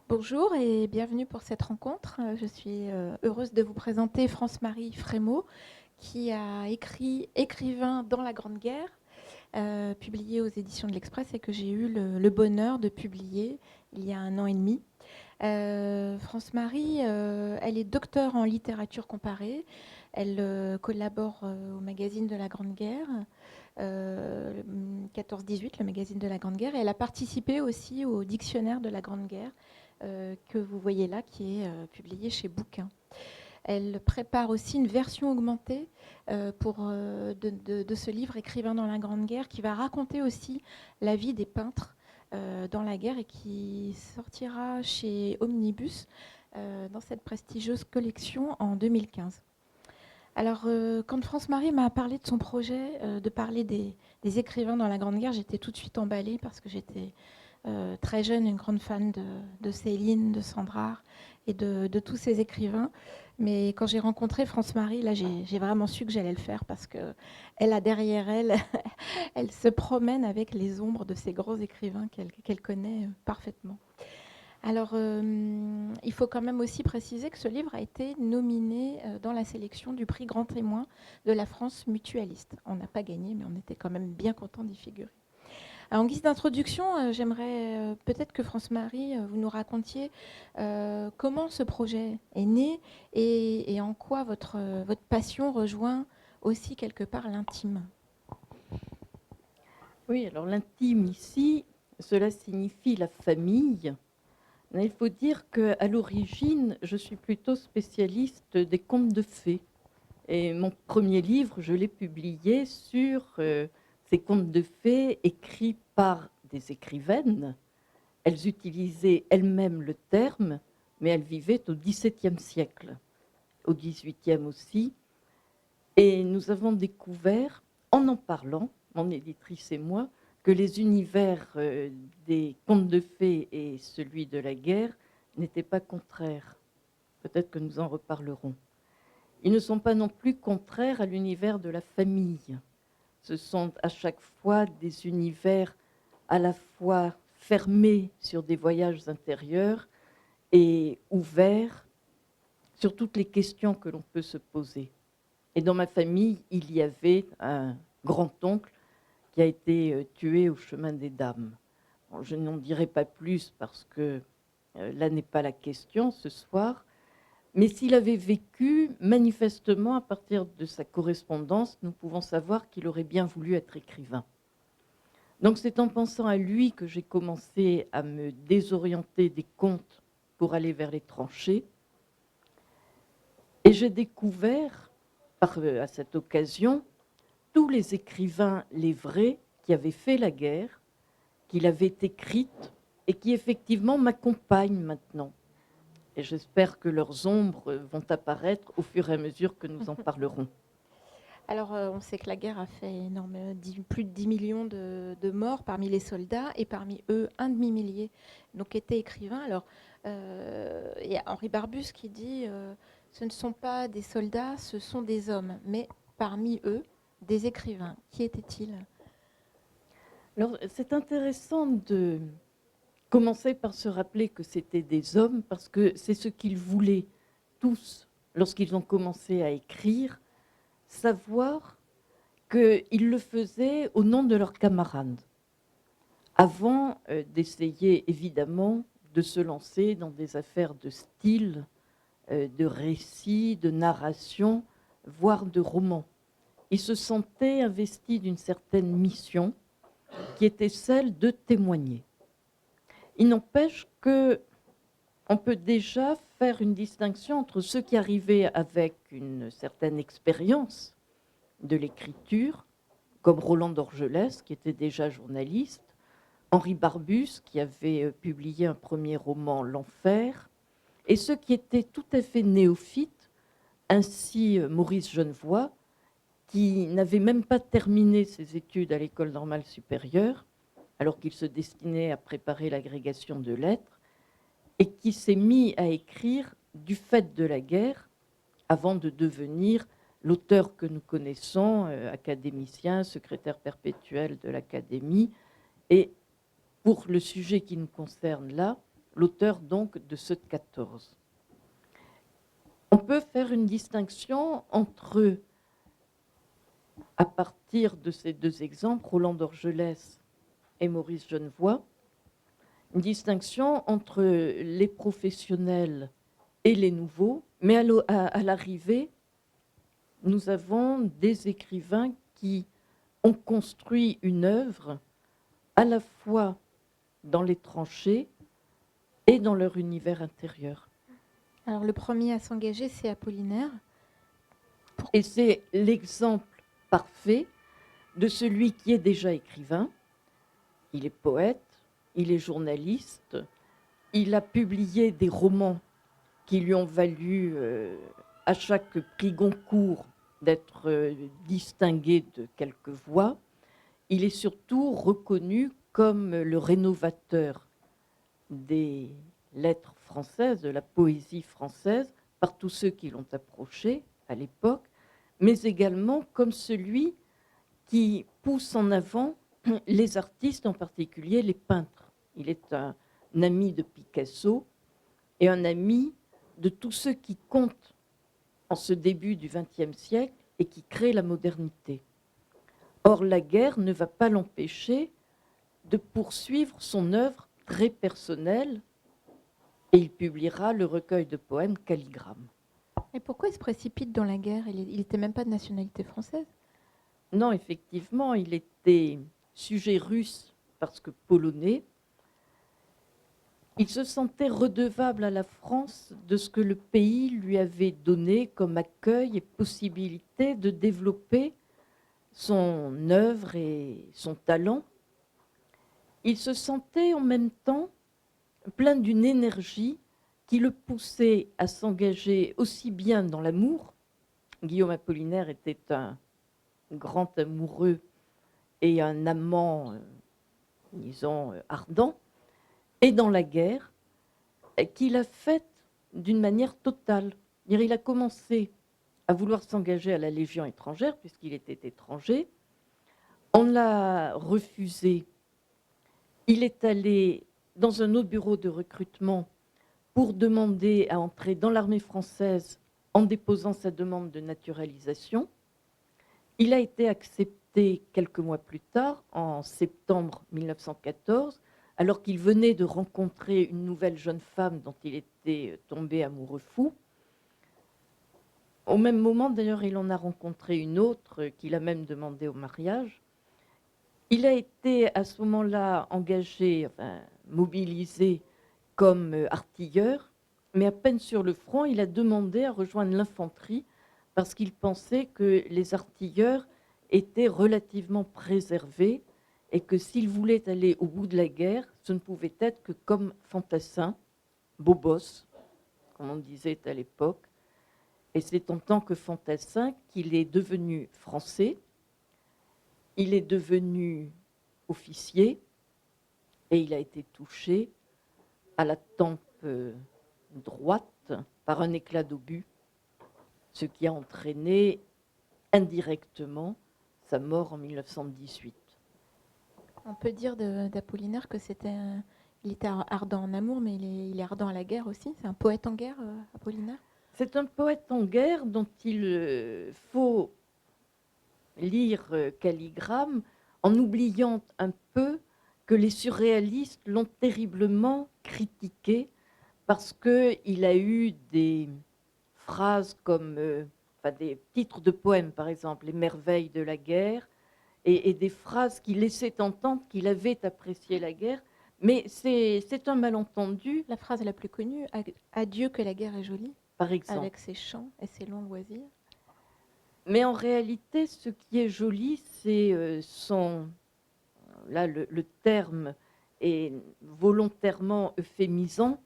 Bonjour et bienvenue pour cette rencontre. Je suis heureuse de vous présenter France-Marie Frémaux, qui a écrit Écrivain dans la Grande Guerre, publié aux éditions de l'Express et que j'ai eu le bonheur de publier il y a 1 an et demi. France-Marie, elle est docteure en littérature comparée. Elle collabore au magazine de la Grande Guerre, 14-18, le magazine de la Grande Guerre. Et elle a participé aussi au dictionnaire de la Grande Guerre, que vous voyez là, qui est publié chez Bouquin. Elle prépare aussi une version augmentée de ce livre Écrivain dans la Grande Guerre, qui va raconter aussi la vie des peintres dans la guerre et qui sortira chez Omnibus dans cette prestigieuse collection en 2015. Alors, quand France-Marie m'a parlé de son projet, de parler des écrivains dans la Grande Guerre, j'étais tout de suite emballée parce que j'étais très jeune une grande fan de Céline, de Sandrard et de tous ces écrivains. Mais quand j'ai rencontré France-Marie, là, j'ai vraiment su que j'allais le faire parce qu'elle a derrière elle, elle se promène avec les ombres de ces grands écrivains qu'elle connaît parfaitement. Alors, il faut quand même aussi préciser que ce livre a été nominé dans la sélection du prix Grand Témoin de la France mutualiste. On n'a pas gagné, mais on était quand même bien content d'y figurer. Alors, en guise d'introduction, j'aimerais peut-être que France-Marie, vous nous racontiez comment ce projet est né et en quoi votre passion rejoint aussi quelque part l'intime. Oui, alors l'intime ici, cela signifie la famille. Mais il faut dire qu'à l'origine, je suis plutôt spécialiste des contes de fées. Et mon premier livre, je l'ai publié sur ces contes de fées écrits par des écrivaines. Elles utilisaient elles-mêmes le terme, mais elles vivaient au XVIIe siècle, au XVIIIe aussi. Et nous avons découvert, en parlant, mon éditrice et moi, que les univers des contes de fées et celui de la guerre n'étaient pas contraires. Peut-être que nous en reparlerons. Ils ne sont pas non plus contraires à l'univers de la famille. Ce sont à chaque fois des univers à la fois fermés sur des voyages intérieurs et ouverts sur toutes les questions que l'on peut se poser. Et dans ma famille, il y avait un grand-oncle qui a été tué au chemin des Dames. Bon, je n'en dirai pas plus parce que là n'est pas la question ce soir. Mais s'il avait vécu, manifestement, à partir de sa correspondance, nous pouvons savoir qu'il aurait bien voulu être écrivain. Donc c'est en pensant à lui que j'ai commencé à me désorienter des contes pour aller vers les tranchées. Et j'ai découvert, à cette occasion, tous les écrivains, les vrais, qui avaient fait la guerre, qui l'avaient écrite et qui effectivement m'accompagnent maintenant. Et j'espère que leurs ombres vont apparaître au fur et à mesure que nous en parlerons. Alors, on sait que la guerre a fait plus de 10 millions de morts parmi les soldats et parmi eux, un demi-millier donc étaient écrivains. Alors, il y a Henri Barbusse qui dit ce ne sont pas des soldats, ce sont des hommes, mais parmi eux, des écrivains. Qui étaient-ils ? Alors, c'est intéressant de commencer par se rappeler que c'était des hommes, parce que c'est ce qu'ils voulaient tous, lorsqu'ils ont commencé à écrire, savoir qu'ils le faisaient au nom de leurs camarades, avant d'essayer évidemment de se lancer dans des affaires de style, de récit, de narration, voire de roman. Ils se sentaient investis d'une certaine mission qui était celle de témoigner. Il n'empêche qu'on peut déjà faire une distinction entre ceux qui arrivaient avec une certaine expérience de l'écriture, comme Roland d'Orgelès, qui était déjà journaliste, Henri Barbusse, qui avait publié un premier roman, L'Enfer, et ceux qui étaient tout à fait néophytes, ainsi Maurice Genevoix, qui n'avait même pas terminé ses études à l'École normale supérieure, alors qu'il se destinait à préparer l'agrégation de lettres, et qui s'est mis à écrire du fait de la guerre, avant de devenir l'auteur que nous connaissons, académicien, secrétaire perpétuel de l'Académie, et pour le sujet qui nous concerne là, l'auteur donc de ce 14. On peut faire une distinction entre, à partir de ces deux exemples, Roland d'Orgelès et Maurice Genevoix, une distinction entre les professionnels et les nouveaux, mais à l'arrivée, nous avons des écrivains qui ont construit une œuvre à la fois dans les tranchées et dans leur univers intérieur. Alors le premier à s'engager, c'est Apollinaire. Et c'est l'exemple parfait de celui qui est déjà écrivain. Il est poète, il est journaliste, il a publié des romans qui lui ont valu à chaque prix Goncourt d'être distingué de quelques voix. Il est surtout reconnu comme le rénovateur des lettres françaises, de la poésie française, par tous ceux qui l'ont approché à l'époque, mais également comme celui qui pousse en avant les artistes, en particulier les peintres. Il est un ami de Picasso et un ami de tous ceux qui comptent en ce début du XXe siècle et qui créent la modernité. Or, la guerre ne va pas l'empêcher de poursuivre son œuvre très personnelle, et il publiera le recueil de poèmes Calligramme. Et pourquoi il se précipite dans la guerre? Il n'était même pas de nationalité française. Non, effectivement, il était sujet russe parce que polonais. Il se sentait redevable à la France de ce que le pays lui avait donné comme accueil et possibilité de développer son œuvre et son talent. Il se sentait en même temps plein d'une énergie qui le poussait à s'engager aussi bien dans l'amour. Guillaume Apollinaire était un grand amoureux et un amant, disons, ardent, et dans la guerre, qu'il a faite d'une manière totale. Il a commencé à vouloir s'engager à la Légion étrangère, puisqu'il était étranger. On l'a refusé. Il est allé dans un autre bureau de recrutement pour demander à entrer dans l'armée française en déposant sa demande de naturalisation. Il a été accepté quelques mois plus tard, en septembre 1914, alors qu'il venait de rencontrer une nouvelle jeune femme dont il était tombé amoureux fou. Au même moment, d'ailleurs, il en a rencontré une autre qu'il a même demandé au mariage. Il a été à ce moment-là engagé, enfin, mobilisé comme artilleur, mais à peine sur le front, il a demandé à rejoindre l'infanterie parce qu'il pensait que les artilleurs étaient relativement préservés et que s'il voulait aller au bout de la guerre, ce ne pouvait être que comme fantassin, bobos, comme on disait à l'époque. Et c'est en tant que fantassin qu'il est devenu français, il est devenu officier et il a été touché à la tempe droite par un éclat d'obus, ce qui a entraîné indirectement sa mort en 1918. On peut dire d'Apollinaire que il était ardent en amour, mais il est ardent à la guerre aussi. C'est un poète en guerre, Apollinaire. C'est un poète en guerre dont il faut lire Calligramme en oubliant un peu que les surréalistes l'ont terriblement critiqué parce qu'il a eu des phrases comme des titres de poèmes, par exemple, Les merveilles de la guerre, et des phrases qui laissaient entendre qu'il avait apprécié la guerre. Mais c'est un malentendu. La phrase la plus connue, Adieu que la guerre est jolie, par exemple, avec ses chants et ses longs loisirs. Mais en réalité, ce qui est joli, c'est là le terme est volontairement euphémisant.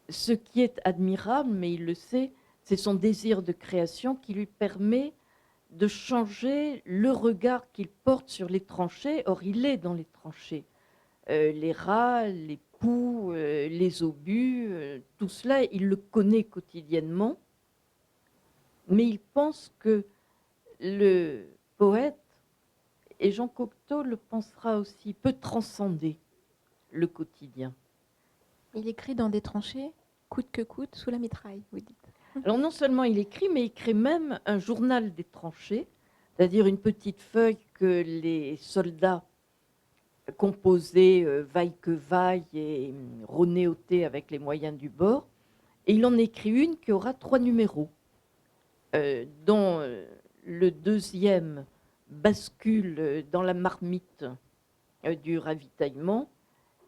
Ce qui est admirable, mais il le sait, c'est son désir de création qui lui permet de changer le regard qu'il porte sur les tranchées. Or, il est dans les tranchées. Les rats, les poux, les obus, tout cela, il le connaît quotidiennement. mais il pense que le poète, et Jean Cocteau le pensera aussi, peut transcender le quotidien. Il écrit dans des tranchées, coûte que coûte, sous la mitraille, vous dites. Alors non seulement il écrit, mais il crée même un journal des tranchées, c'est-à-dire une petite feuille que les soldats composaient vaille que vaille et renéotés avec les moyens du bord. Et il en écrit une qui aura 3 numéros, dont le deuxième bascule dans la marmite du ravitaillement.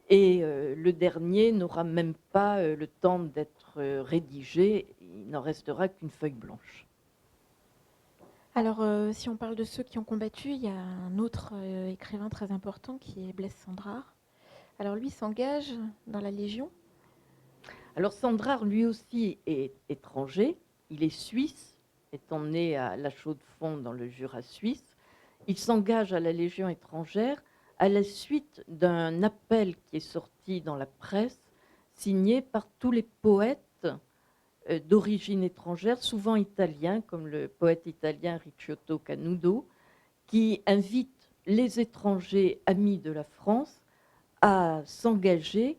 Et le dernier n'aura même pas le temps d'être rédigé, il n'en restera qu'une feuille blanche. Alors, si on parle de ceux qui ont combattu, il y a un autre écrivain très important qui est Blaise Cendrars. Alors lui s'engage dans la Légion. Alors Sandrard, lui aussi, est étranger, il est suisse, étant né à La Chaux-de-Fonds dans le Jura suisse. Il s'engage à la Légion étrangère à la suite d'un appel qui est sorti dans la presse, signé par tous les poètes d'origine étrangère, souvent italiens, comme le poète italien Ricciotto Canudo, qui invite les étrangers amis de la France à s'engager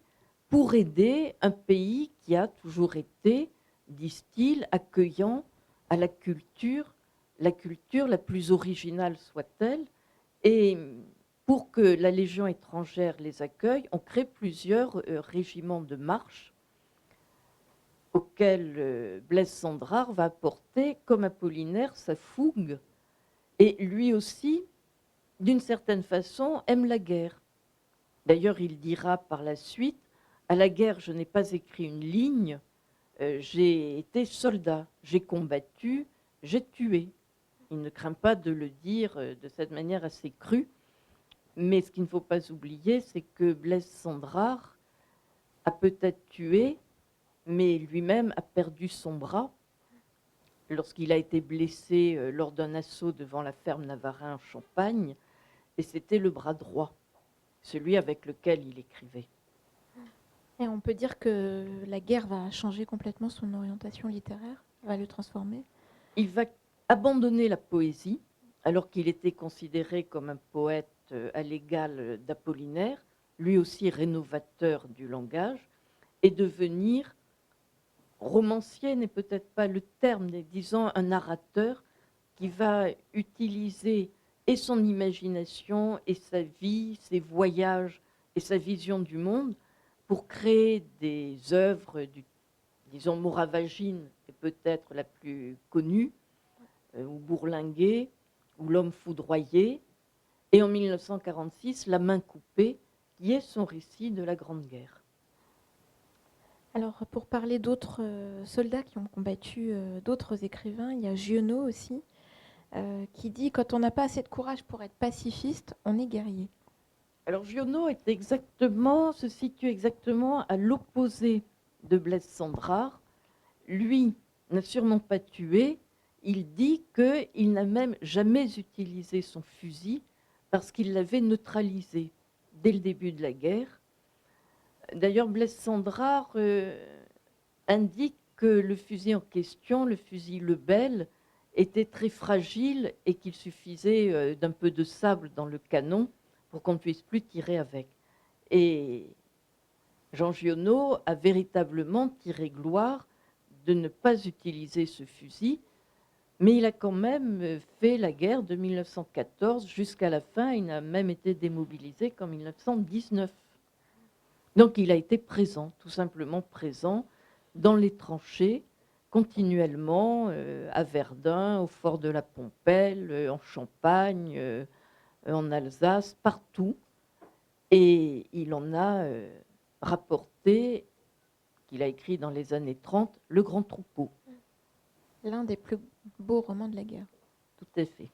pour aider un pays qui a toujours été, disent-ils, accueillant à la culture la plus originale soit-elle. Et pour que la Légion étrangère les accueille, on crée plusieurs régiments de marche auxquels Blaise Cendrars va apporter, comme Apollinaire, sa fougue. Et lui aussi, d'une certaine façon, aime la guerre. D'ailleurs, il dira par la suite, à la guerre, je n'ai pas écrit une ligne, j'ai été soldat, j'ai combattu, j'ai tué. Il ne craint pas de le dire de cette manière assez crue. Mais ce qu'il ne faut pas oublier, c'est que Blaise Cendrars a peut-être tué, mais lui-même a perdu son bras lorsqu'il a été blessé lors d'un assaut devant la ferme Navarin en Champagne, et c'était le bras droit, celui avec lequel il écrivait. Et on peut dire que la guerre va changer complètement son orientation littéraire, va le transformer. Il va abandonner la poésie, alors qu'il était considéré comme un poète à l'égal d'Apollinaire, lui aussi rénovateur du langage, et devenir romancier n'est peut-être pas le terme, mais disons un narrateur qui va utiliser et son imagination et sa vie, ses voyages et sa vision du monde pour créer des œuvres, disons Mauravagine est peut-être la plus connue, ou Bourlinguer, ou L'homme foudroyé, et en 1946, La main coupée, qui est son récit de la Grande Guerre. Alors, pour parler d'autres soldats qui ont combattu, d'autres écrivains, il y a Giono aussi, qui dit « Quand on n'a pas assez de courage pour être pacifiste, on est guerrier ». Alors Giono se situe exactement à l'opposé de Blaise Cendrars. Lui n'a sûrement pas tué. Il dit qu'il n'a même jamais utilisé son fusil parce qu'il l'avait neutralisé dès le début de la guerre. D'ailleurs, Blaise Cendrars indique que le fusil en question, le fusil Lebel, était très fragile et qu'il suffisait d'un peu de sable dans le canon pour qu'on ne puisse plus tirer avec. Et Jean Giono a véritablement tiré gloire de ne pas utiliser ce fusil, mais il a quand même fait la guerre de 1914 jusqu'à la fin. Il n'a même été démobilisé qu'en 1919. Donc il a été présent, tout simplement présent, dans les tranchées, continuellement, à Verdun, au fort de la Pompelle, en Champagne, en Alsace, partout. Et il en a rapporté, qu'il a écrit dans les années 30, Le Grand Troupeau. L'un des plus beaux romans de la guerre. Tout à fait.